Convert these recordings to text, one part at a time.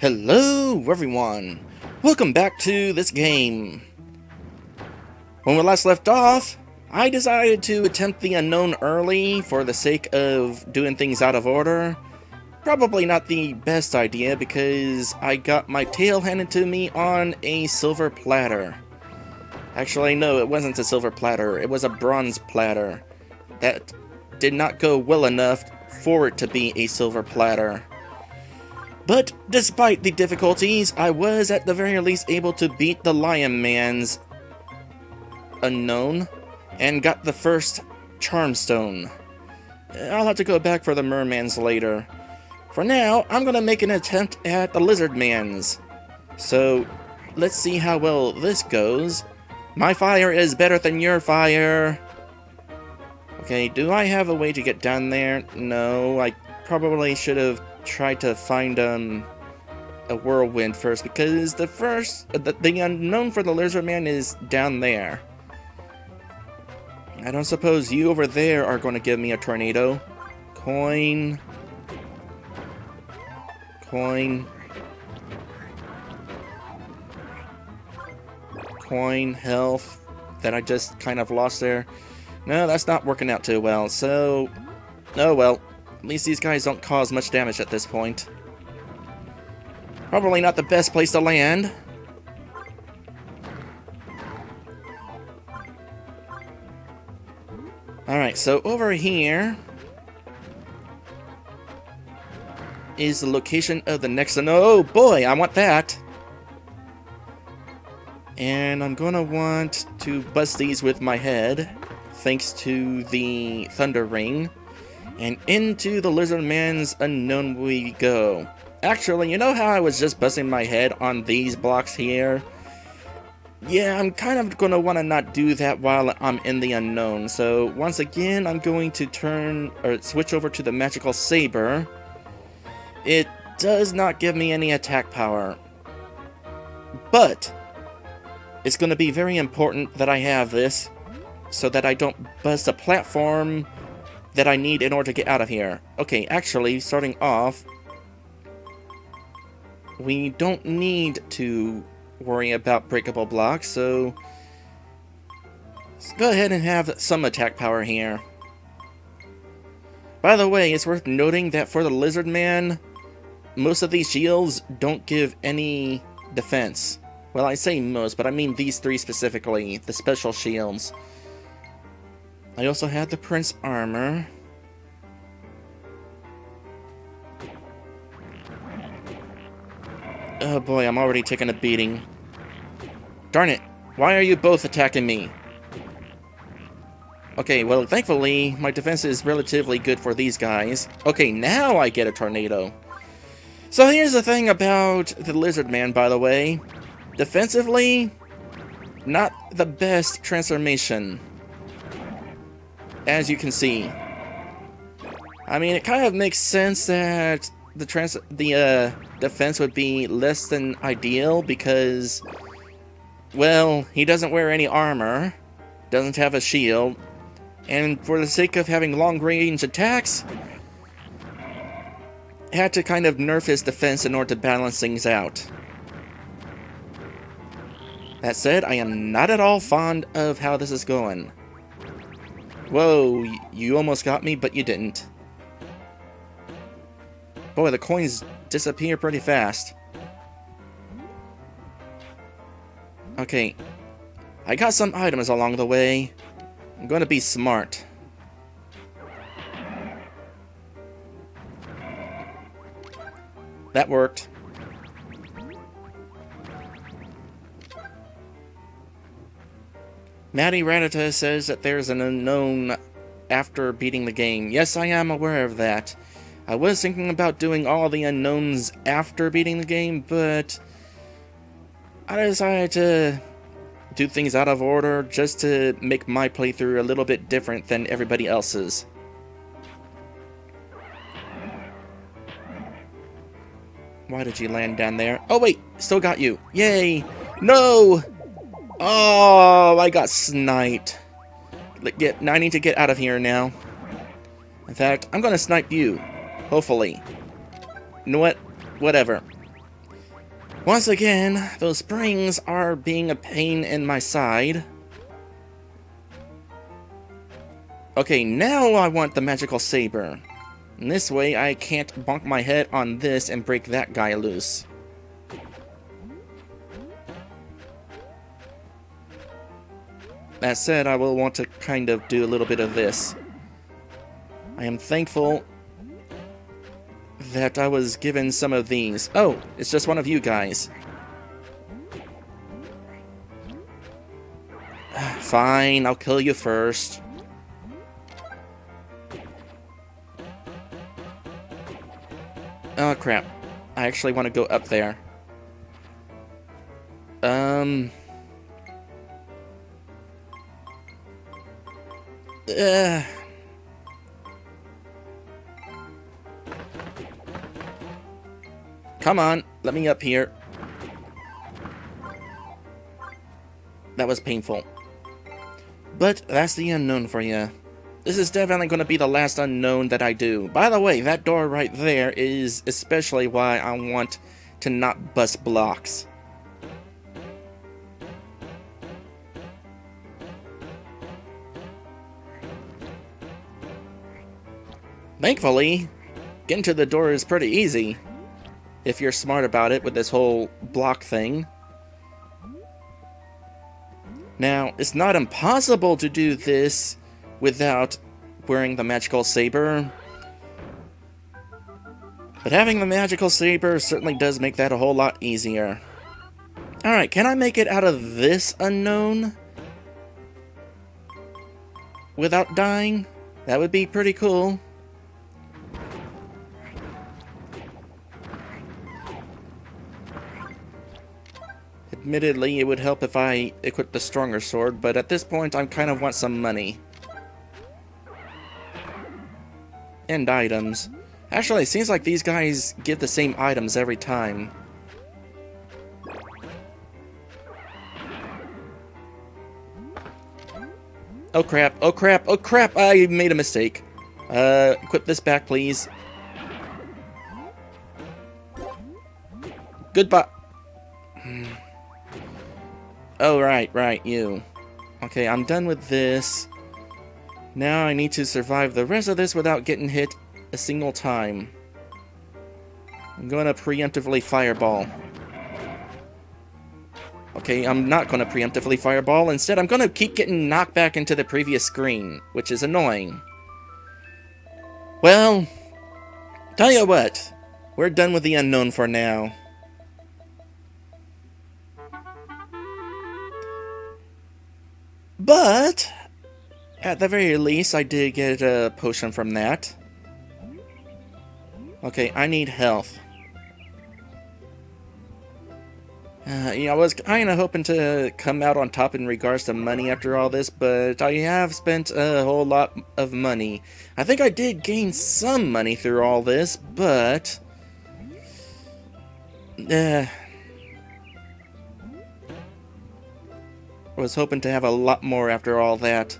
Hello everyone! Welcome back to this game. When we last left off, I decided to attempt the unknown early for the sake of doing things out of order. Probably not the best idea because I got my tail handed to me on a silver platter. Actually, no, it wasn't a silver platter, it was a bronze platter. That did not go well enough for it to be a silver platter. But despite the difficulties, I was at the very least able to beat the Lion Man's unknown and got the first charm stone. I'll have to go back for the Merman's later. For now, I'm gonna make an attempt at the Lizard Man's. So, let's see how well this goes. My fire is better than your fire. Okay, do I have a way to get down there? No, I probably should have tried to find a whirlwind first, because the unknown for the Lizard Man is down there. I don't suppose you over there are going to give me a tornado. Coin. Health that I just kind of lost there. No, that's not working out too well, so oh well. At least these guys don't cause much damage at this point. Probably not the best place to land. Alright, so over here is the location of the next one. Oh boy, I want that! And I'm gonna want to bust these with my head, thanks to the Thunder Ring. And into the Lizard Man's unknown we go. Actually, you know how I was just busting my head on these blocks here? Yeah, I'm kind of going to want to not do that while I'm in the unknown. So, once again, I'm going to switch over to the Magical Saber. It does not give me any attack power. But, it's going to be very important that I have this, so that I don't bust a platform that I need in order to get out of here. Okay, actually, starting off, we don't need to worry about breakable blocks, so let's go ahead and have some attack power here. By the way, it's worth noting that for the Lizard Man, most of these shields don't give any defense. Well, I say most, but I mean these three specifically, the special shields. I also had the Prince Armor. Oh boy, I'm already taking a beating. Darn it, why are you both attacking me? Okay, well, thankfully, my defense is relatively good for these guys. Okay, now I get a tornado. So here's the thing about the Lizard Man, by the way. Defensively, not the best transformation, as you can see. I mean, it kind of makes sense that the defense would be less than ideal because, well, he doesn't wear any armor, doesn't have a shield, and for the sake of having long-range attacks, had to kind of nerf his defense in order to balance things out. That said, I am not at all fond of how this is going. Whoa, you almost got me, but you didn't. Boy, the coins disappear pretty fast. Okay, I got some items along the way. I'm going to be smart. That worked. Maddie Radita says that there's an unknown after beating the game. Yes, I am aware of that. I was thinking about doing all the unknowns after beating the game, but I decided to do things out of order just to make my playthrough a little bit different than everybody else's. Why did you land down there? Oh wait, still got you. Yay! No! Oh, I got sniped. I need to get out of here now. In fact, I'm gonna snipe you. Hopefully. You know what? Whatever. Once again, those springs are being a pain in my side. Okay, now I want the magical saber. And this way I can't bonk my head on this and break that guy loose. That said, I will want to kind of do a little bit of this. I am thankful that I was given some of these. Oh, it's just one of you guys. Fine, I'll kill you first. Oh crap. I actually want to go up there. Come on, let me up here. That was painful. But that's the unknown for you. This is definitely going to be the last unknown that I do. By the way, that door right there is especially why I want to not bust blocks. Thankfully, getting to the door is pretty easy, if you're smart about it with this whole block thing. Now, it's not impossible to do this without wearing the magical saber, but having the magical saber certainly does make that a whole lot easier. Alright, can I make it out of this unknown without dying? That would be pretty cool. Admittedly, it would help if I equipped the stronger sword, but at this point I kind of want some money. And items. Actually, it seems like these guys give the same items every time. Oh crap, oh crap, oh crap! I made a mistake. Equip this back, please. Goodbye. Oh, right, you. Okay, I'm done with this. Now I need to survive the rest of this without getting hit a single time. I'm going to preemptively fireball. Okay, I'm not going to preemptively fireball. Instead, I'm going to keep getting knocked back into the previous screen, which is annoying. Well, tell you what. We're done with the unknown for now. But, at the very least, I did get a potion from that. Okay, I need health. Yeah, I was kind of hoping to come out on top in regards to money after all this, but I have spent a whole lot of money. I think I did gain some money through all this, but I was hoping to have a lot more after all that.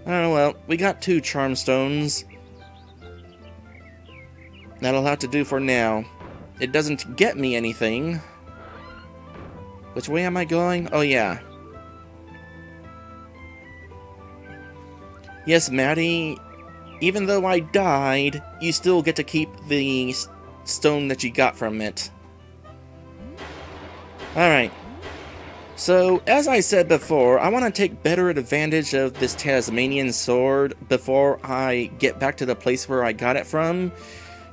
Oh well, we got 2 charm stones. That'll have to do for now. It doesn't get me anything. Which way am I going? Oh yeah. Yes, Maddie, even though I died, you still get to keep the stone that you got from it. Alright. So, as I said before, I want to take better advantage of this Tasmanian sword before I get back to the place where I got it from.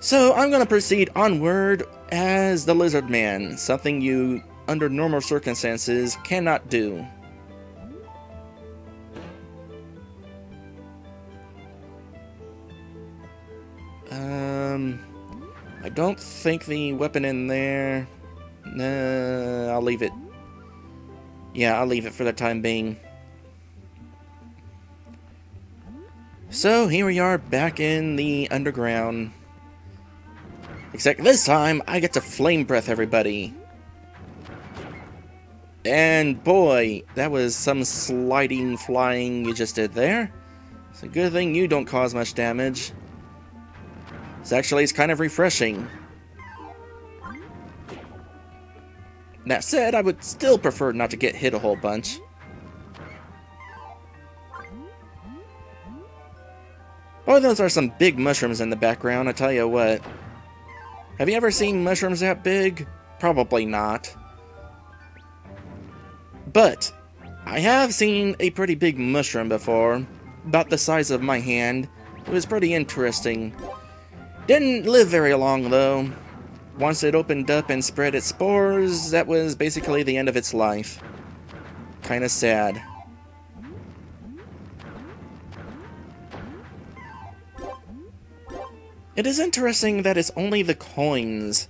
So, I'm going to proceed onward as the Lizard Man, something you, under normal circumstances, cannot do. I don't think the weapon in there... Nah, I'll leave it. Yeah, I'll leave it for the time being. So, here we are back in the underground. Except this time, I get to flame breath everybody. And boy, that was some sliding, flying you just did there. It's a good thing you don't cause much damage. It's kind of refreshing. That said, I would still prefer not to get hit a whole bunch. Oh, those are some big mushrooms in the background, I tell you what. Have you ever seen mushrooms that big? Probably not. But I have seen a pretty big mushroom before, about the size of my hand. It was pretty interesting. Didn't live very long though. Once it opened up and spread its spores, that was basically the end of its life. Kinda sad. It is interesting that it's only the coins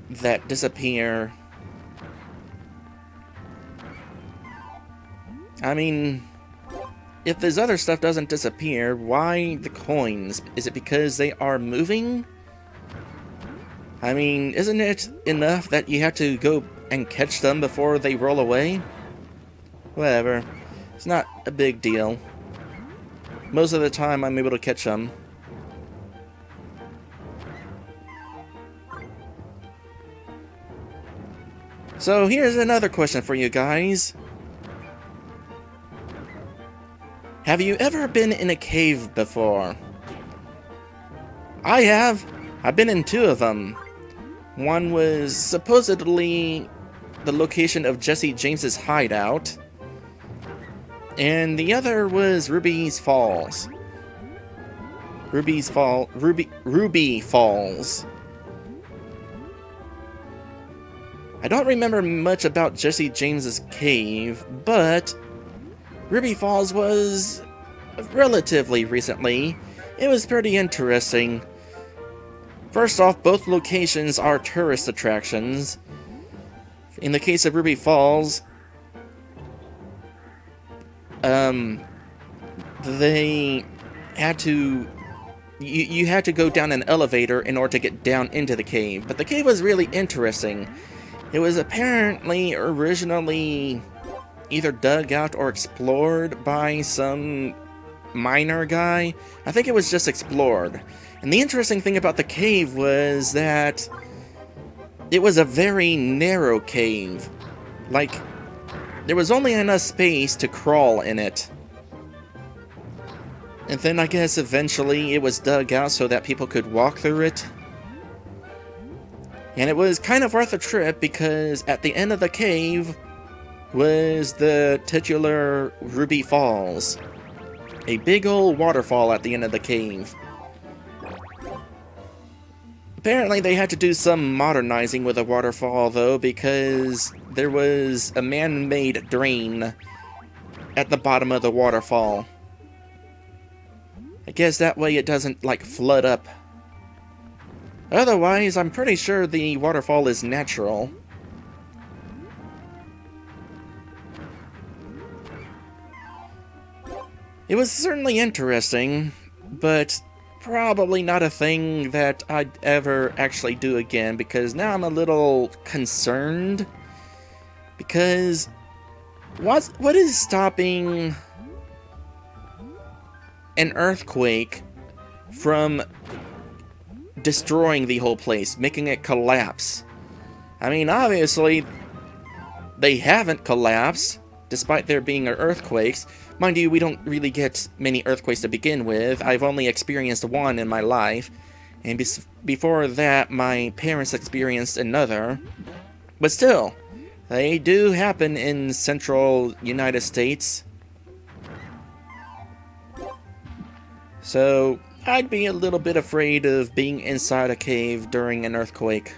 that disappear. I mean, if this other stuff doesn't disappear, why the coins? Is it because they are moving? I mean, isn't it enough that you have to go and catch them before they roll away? Whatever. It's not a big deal. Most of the time I'm able to catch them. So here's another question for you guys. Have you ever been in a cave before? I have. I've been in 2 of them. One was supposedly the location of Jesse James's hideout, and the other was Ruby Falls. Ruby Falls. I don't remember much about Jesse James's cave, but Ruby Falls was relatively recently. It was pretty interesting. First off, both locations are tourist attractions. In the case of Ruby Falls, they had to... You had to go down an elevator in order to get down into the cave. But the cave was really interesting. It was apparently originally either dug out or explored by some miner guy. I think it was just explored. And the interesting thing about the cave was that it was a very narrow cave. Like, there was only enough space to crawl in it. And then I guess eventually it was dug out so that people could walk through it. And it was kind of worth a trip because at the end of the cave was the titular Ruby Falls. A big old waterfall at the end of the cave. Apparently they had to do some modernizing with the waterfall though, because there was a man-made drain at the bottom of the waterfall. I guess that way it doesn't like flood up. Otherwise, I'm pretty sure the waterfall is natural. It was certainly interesting, but probably not a thing that I'd ever actually do again, because now I'm a little concerned. Because what is stopping an earthquake from destroying the whole place, making it collapse? I mean, obviously, they haven't collapsed, despite there being earthquakes. Mind you, we don't really get many earthquakes to begin with. I've only experienced one in my life, and before that, my parents experienced another. But still, they do happen in central United States. So, I'd be a little bit afraid of being inside a cave during an earthquake.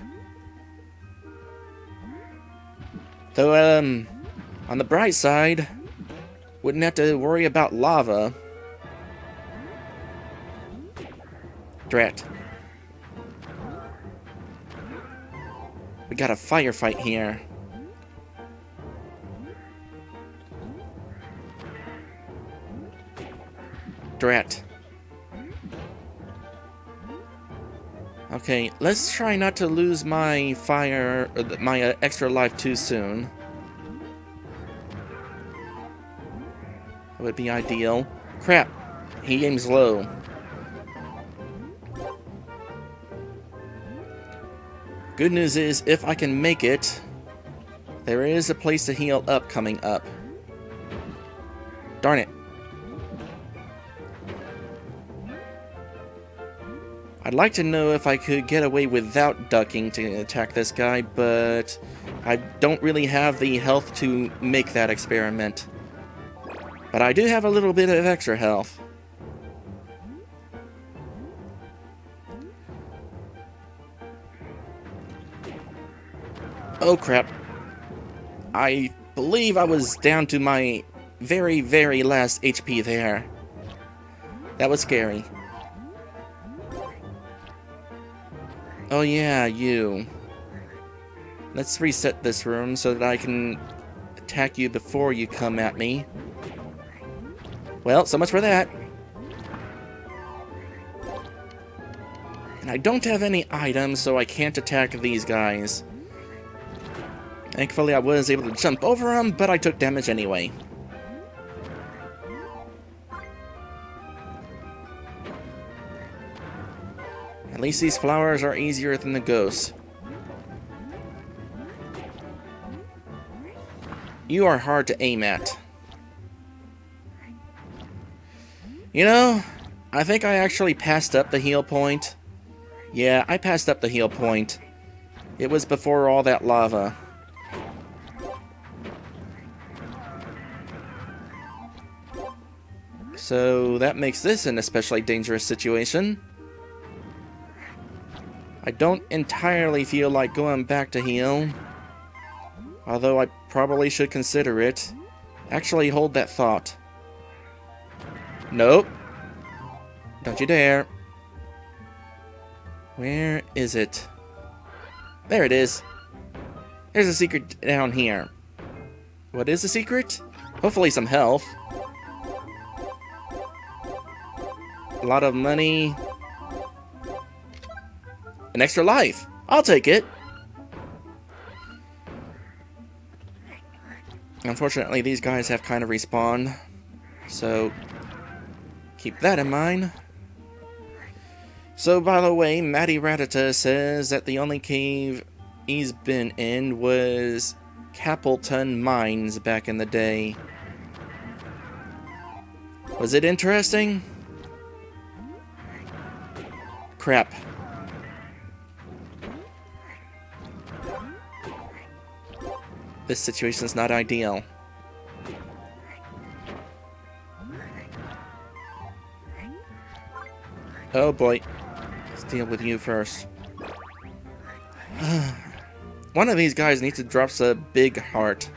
Though, on the bright side, wouldn't have to worry about lava. Drat. We got a firefight here. Drat. Okay, let's try not to lose my extra life too soon. That would be ideal. Crap! He aims low. Good news is, if I can make it, There is a place to heal up coming up. Darn it. I'd like to know if I could get away without ducking to attack this guy, but I don't really have the health to make that experiment. But I do have a little bit of extra health. Oh crap. I believe I was down to my very, very last HP there. That was scary. Oh yeah, you. Let's reset this room so that I can attack you before you come at me. Well, so much for that. And I don't have any items, so I can't attack these guys. Thankfully, I was able to jump over them, but I took damage anyway. At least these flowers are easier than the ghosts. You are hard to aim at. You know, I think I actually passed up the heal point. Yeah, I passed up the heal point. It was before all that lava. So that makes this an especially dangerous situation. I don't entirely feel like going back to heal. Although I probably should consider it. Actually, hold that thought. Nope. Don't you dare. Where is it? There it is. There's a secret down here. What is the secret? Hopefully some health. A lot of money. An extra life. I'll take it. Unfortunately, these guys have kind of respawned. So, keep that in mind. So, by the way, Matty Ratata says that the only cave he's been in was Capleton Mines back in the day. Was it interesting? Crap. This situation's not ideal. Oh boy. Let's deal with you first. One of these guys needs to drop a big heart.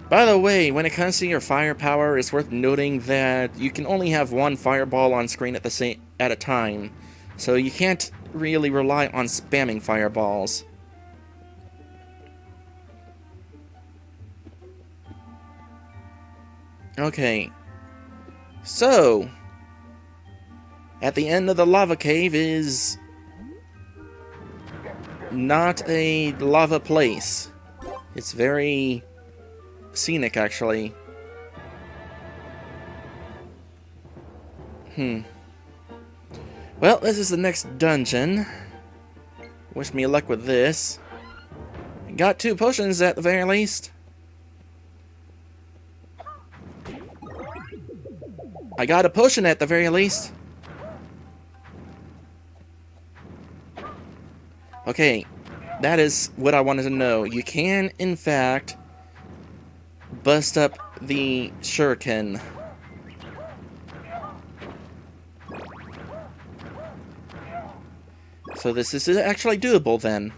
By the way, when it comes to your firepower, it's worth noting that you can only have one fireball on screen at a time, so you can't really rely on spamming fireballs. Okay, so at the end of the lava cave is not a lava place. It's very scenic, actually. Well, this is the next dungeon. Wish me luck with this. Got 2 potions at the very least. I got a potion at the very least. Okay, that is what I wanted to know. You can, in fact, bust up the shuriken. So this is actually doable then.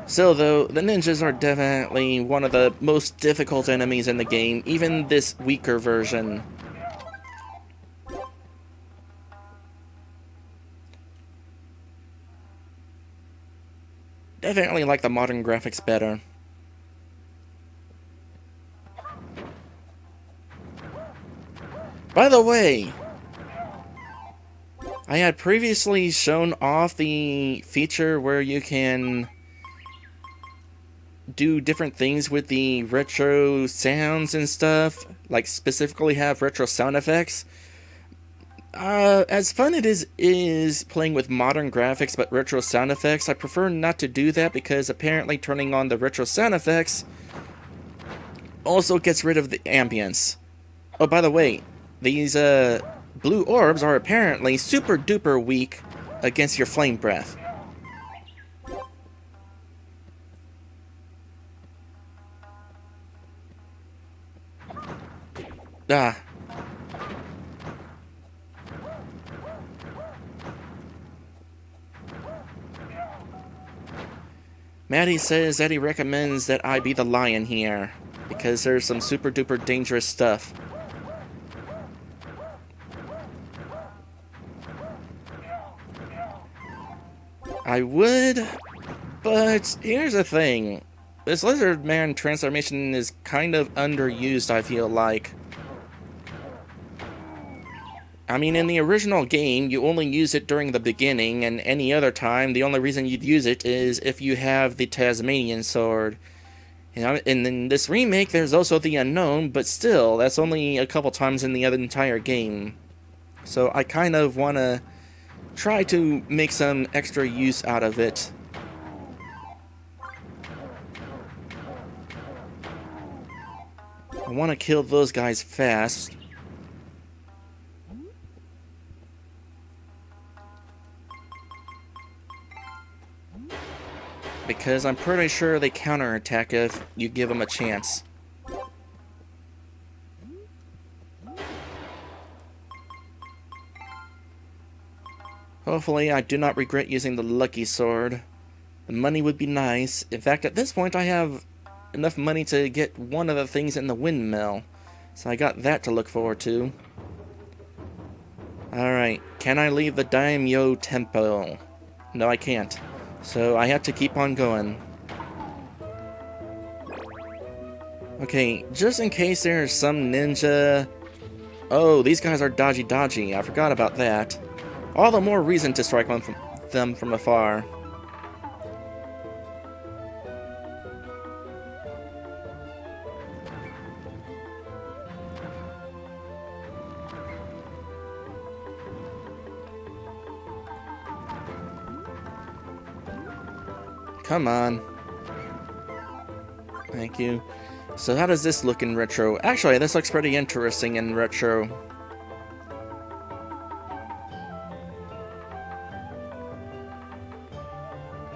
Still though, the ninjas are definitely one of the most difficult enemies in the game, even this weaker version. Definitely like the modern graphics better. By the way, I had previously shown off the feature where you can do different things with the retro sounds and stuff, like specifically have retro sound effects. As fun it is playing with modern graphics but retro sound effects, I prefer not to do that because apparently turning on the retro sound effects also gets rid of the ambience. Oh, by the way, these blue orbs are apparently super duper weak against your flame breath. Ah. Maddie says that he recommends that I be the lion here, because there's some super duper dangerous stuff. I would, but here's the thing. This lizard man transformation is kind of underused, I feel like. I mean, in the original game, you only use it during the beginning, and any other time, the only reason you'd use it is if you have the Tasmanian sword. You know, and in this remake, there's also the Unknown, but still, that's only a couple times in the entire game. So I kind of want to try to make some extra use out of it. I want to kill those guys fast. Because I'm pretty sure they counterattack if you give them a chance. Hopefully I do not regret using the lucky sword. The money would be nice. In fact, at this point I have enough money to get one of the things in the windmill. So I got that to look forward to. Alright, can I leave the Daimyo Temple? No, I can't. So I have to keep on going. Okay, just in case there's some ninja... Oh, these guys are dodgy. I forgot about that. All the more reason to strike them from afar. Come on. Thank you. So how does this look in retro? Actually, this looks pretty interesting in retro.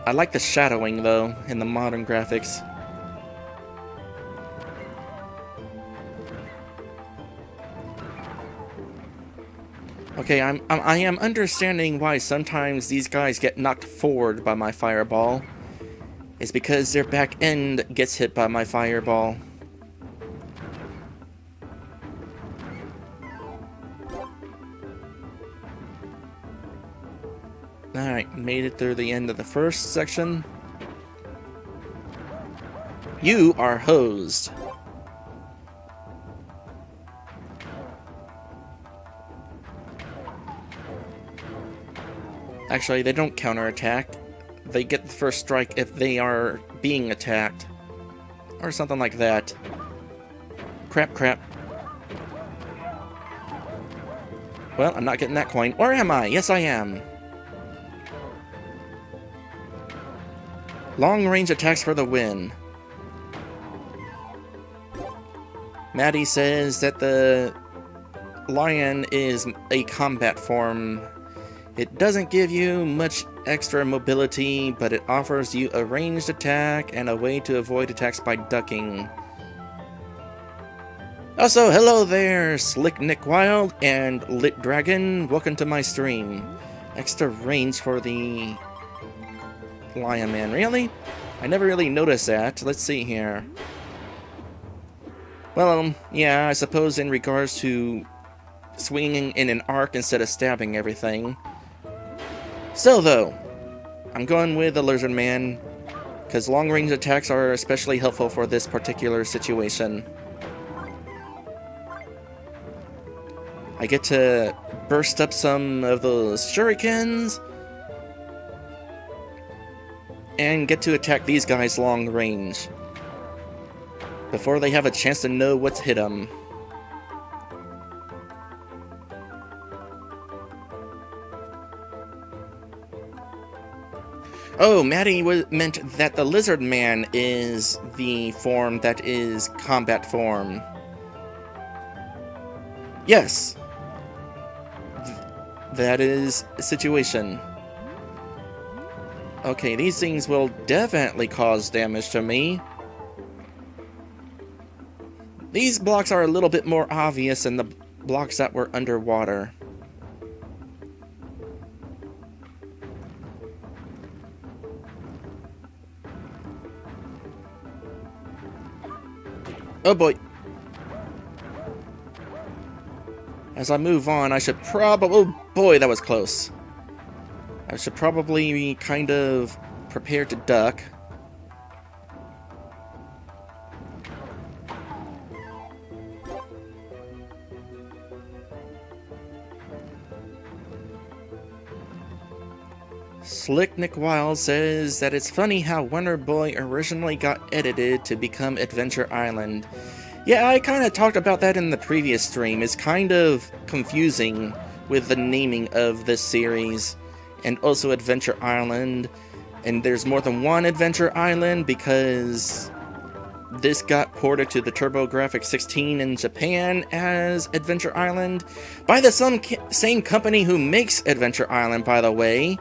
I like the shadowing, though, in the modern graphics. Okay, I am understanding why sometimes these guys get knocked forward by my fireball. It's because their back end gets hit by my fireball. Alright, made it through the end of the first section. You are hosed. Actually, they don't counterattack. They get the first strike if they are being attacked. Or something like that. Crap. Well, I'm not getting that coin. Or am I? Yes, I am. Long-range attacks for the win. Maddie says that the lion is a combat form. It doesn't give you much extra mobility, but it offers you a ranged attack and a way to avoid attacks by ducking. Also, hello there, Slick Nick Wild and Lit Dragon. Welcome to my stream. Extra range for the Lion Man. Really? I never really noticed that. Let's see here. Well, yeah, I suppose in regards to swinging in an arc instead of stabbing everything. Still, though, I'm going with the Lizard Man, because long-range attacks are especially helpful for this particular situation. I get to burst up some of those shurikens, and get to attack these guys long range, before they have a chance to know what's hit them. Oh, Maddie meant that the lizard man is the form that is combat form. Yes. That is a situation. Okay, these things will definitely cause damage to me. These blocks are a little bit more obvious than the blocks that were underwater. Oh boy. As I move on, I should probably... Oh boy, that was close. I should probably be kind of prepared to duck. Slick Nick Wild says that it's funny how Wonder Boy originally got edited to become Adventure Island. Yeah, I kind of talked about that in the previous stream. It's kind of confusing with the naming of this series, and also Adventure Island. And there's more than one Adventure Island because this got ported to the TurboGrafx 16 in Japan as Adventure Island by the same company who makes Adventure Island, by the way.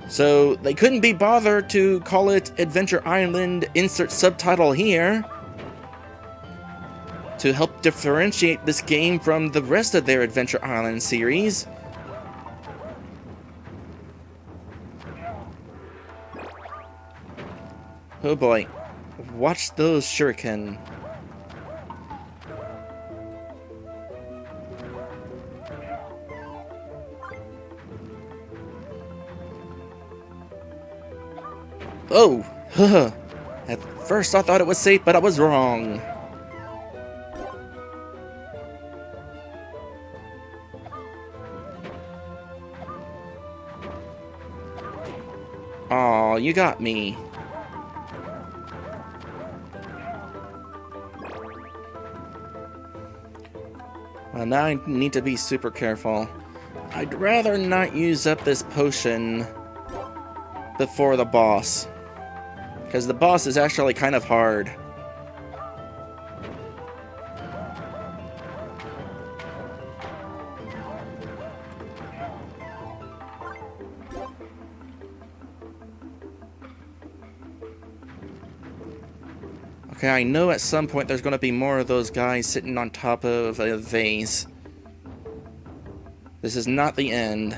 So they couldn't be bothered to call it Adventure Island, insert subtitle here, to help differentiate this game from the rest of their Adventure Island series. Oh boy, watch those shuriken. Oh, at first I thought it was safe, but I was wrong. Aw, you got me. Well, now I need to be super careful. I'd rather not use up this potion before the boss, because the boss is actually kind of hard. Okay, I know at some point there's going to be more of those guys sitting on top of a vase. This is not the end.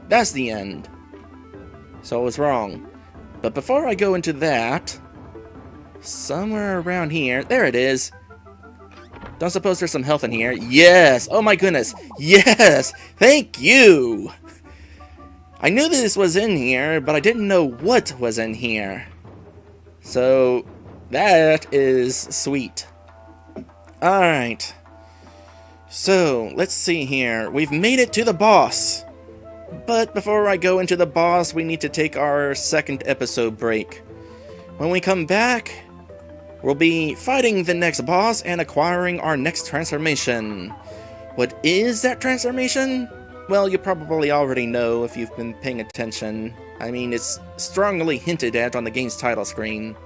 That's the end. So I was wrong. But before I go into that, somewhere around here, there it is. Don't suppose there's some health in here? Yes! Oh my goodness! Yes! Thank you! I knew this was in here, but I didn't know what was in here. So that is sweet. Alright. So, let's see here. We've made it to the boss. But before I go into the boss, we need to take our second episode break. When we come back, we'll be fighting the next boss and acquiring our next transformation. What is that transformation? Well, you probably already know if you've been paying attention. I mean, it's strongly hinted at on the game's title screen.